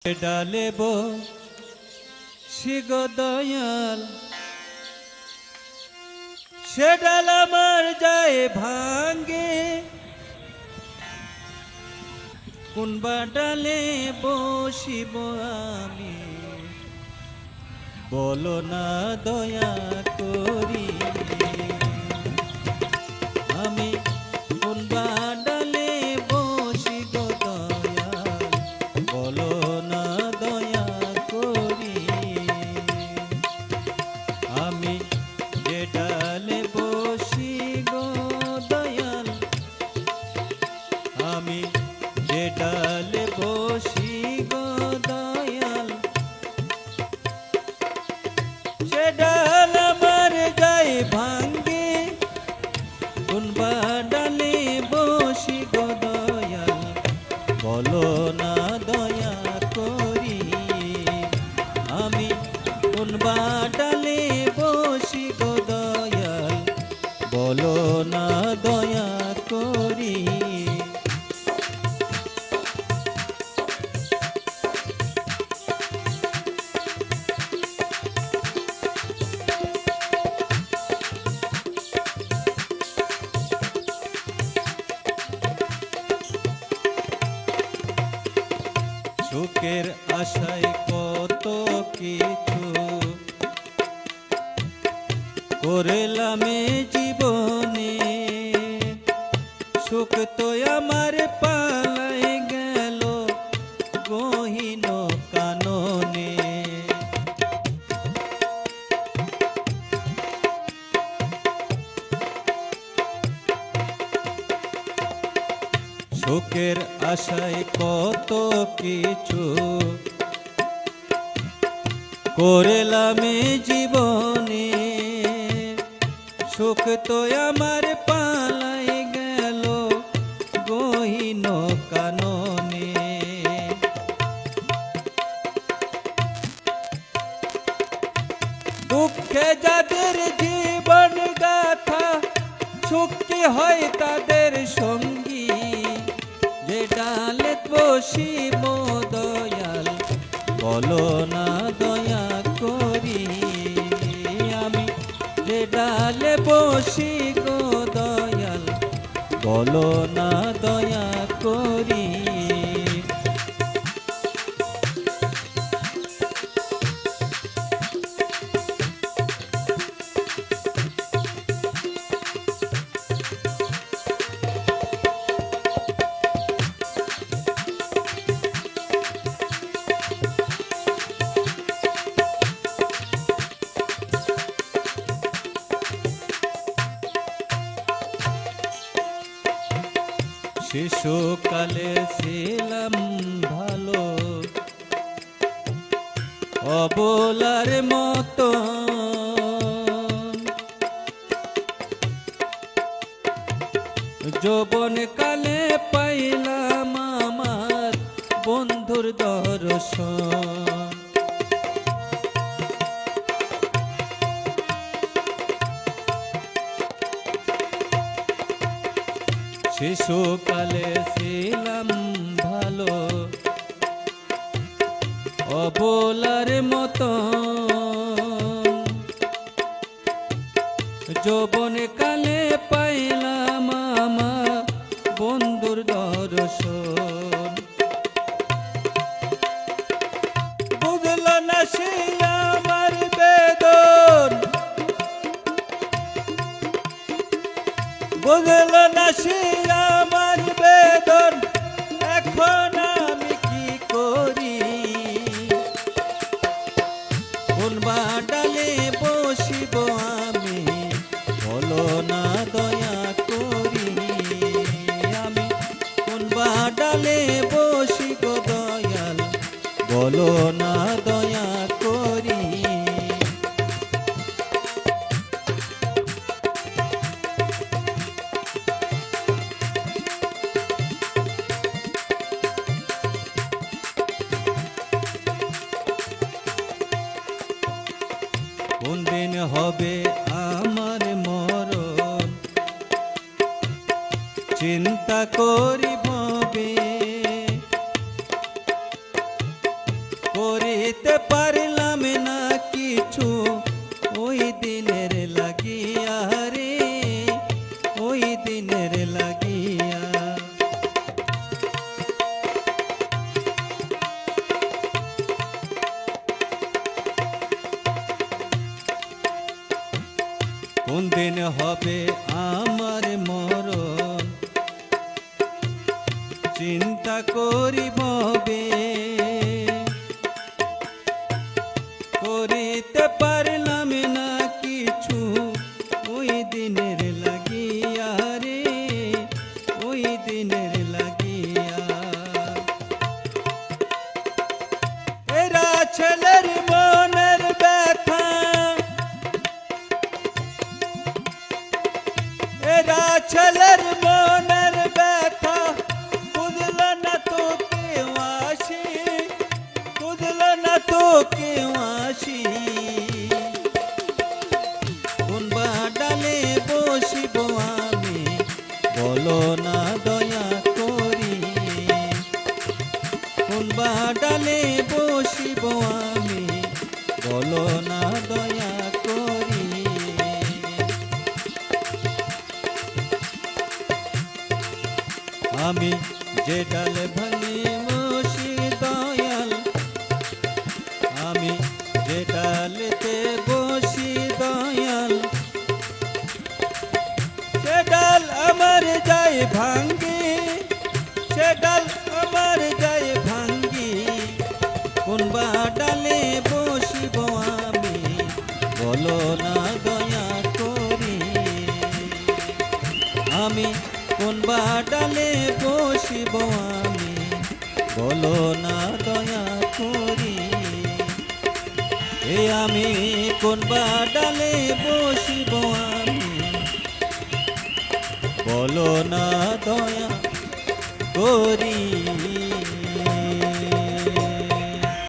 ডালেব শিগ দয়াল সে ডাল আমার যায় ভাঙ্গে কোনবা ডালে বসিব আমি বলো না দয়া করি আমি কোনবা ডালে বসি গো দয়াল বলো না দয়া করি আমি যে ডালে বসি গো দয়াল আমি যে ডালে বসি গো দয়াল সে ডাল আমার গায়ে ভাঙ্গে কোনবা ডালে বসি গো দয়াল বলো না দয়া করি আমি কোনবা ডালে বসি গো দয়াল বলো না দয়া করি সুখের আশায় কত কিছু করলাম জীবনে সুখ তো আমার পালাই গেল গহীন কাননে সুখের আশায় কত কিছু করলাম জীবনে সুখ তো আমার পালাই গেল গহীন কাননে দুঃখে যাদের জীবন গাথা সুখী হয় তাদের সঙ্গী যে ডালে বসি মো দয়াল বলো না দয়া করি আমি যে ডালে বসি গো দয়াল বলো না দয়া করি শিশুকালে ছিলাম ভালো অবলার মতো যৌবন কালে পাইলাম আমার বন্ধুর দর্শন শিশুকালে ছিলাম ভালো অবলার মতো যৌবন কালে পাইলাম আমার বন্ধুর দর্শন বুঝল না সে আমার বেদন বুঝল না সে আমার বেদন এখন আমি কি করি কোনবা ডালে বসিব আমি বলো না দয়া করি আমি কোনবা ডালে বসি গো দয়াল বলো না দয়া করি কোন দিন হবে আমার মরণ চিন্তা করি ভবে করিতে পারলাম না কিছু ওই দিনের লাগিয়া রে, ওই দিনের লাগিয়া। কোন দিন হবে আমার মরণ চিন্তা করি ভবে, করিতে পারলাম না কিছু ওই দিনের লাগিয়া রে, ওই দিনের লাগিয়া। এরা ছেলের মনের ব্যথা, এরা ছেলের মনের ব্যথা, বুঝল না তো কেউ আসি, বুঝল না তো কেউ আসি। কোন বা ডালে বসিব আমি বলো না দয়া করি, কোন বা ডালে বসিব আমি বলো না দয়া করি। আমি যে ডাল ভাঙি বসি দয়াল, আমি যে ডালেতে বসি দয়াল, সে ডাল আমার যায় ভাঙ্গি, সে ডাল আমার যায় ভাঙ্গি। কোন বা ডালে বসিব আমি বলো না দয়া করি, আমি কোন বা ডালে বসিব আমি বলো না দয়া করি। এ আমি কোন বা ডালে বসিব আমি বলো না দয়া করি।